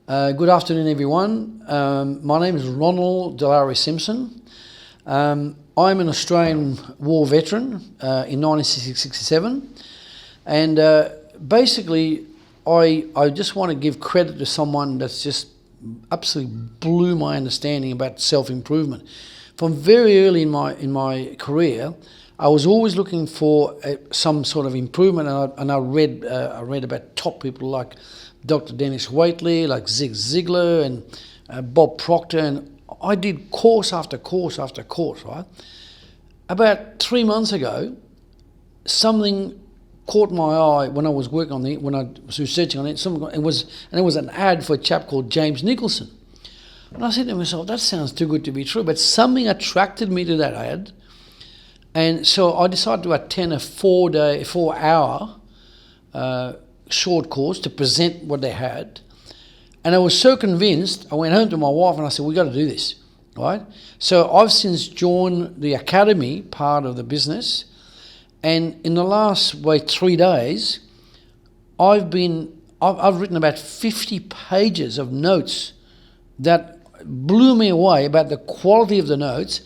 Good afternoon, everyone. My name is Ronald Simpson. I'm an Australian war veteran in 1967, and basically, I just want to give credit to someone that's just absolutely blew my understanding about self-improvement. From very early in my career, I was always looking for some sort of improvement, and I read about top people like Dr. Dennis Waitley, like Zig Ziglar, and Bob Proctor, and I did course after course after course. Right. About 3 months ago, something caught my eye when I was working on when I was researching on it. It was an ad for a chap called James Nicholson, and I said to myself, that sounds too good to be true. But something attracted me to that ad. And so I decided to attend a 4-hour short course to present what they had. And I was so convinced, I went home to my wife and I said, we got to do this, right? So I've since joined the academy part of the business. And in the last 3 days, I've written about 50 pages of notes that blew me away about the quality of the notes.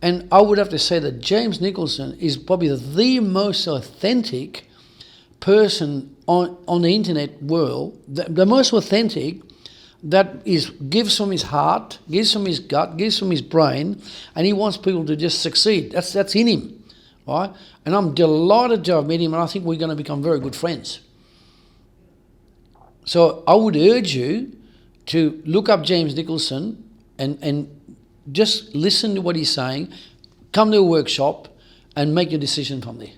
And I would have to say that James Nicholson is probably the most authentic person on the internet world, the most authentic, that gives from his heart, gives from his gut, gives from his brain, and he wants people to just succeed. That's in him, right? And I'm delighted to have met him, and I think we're going to become very good friends. So I would urge you to look up James Nicholson and just listen to what he's saying, come to a workshop and make your decision from there.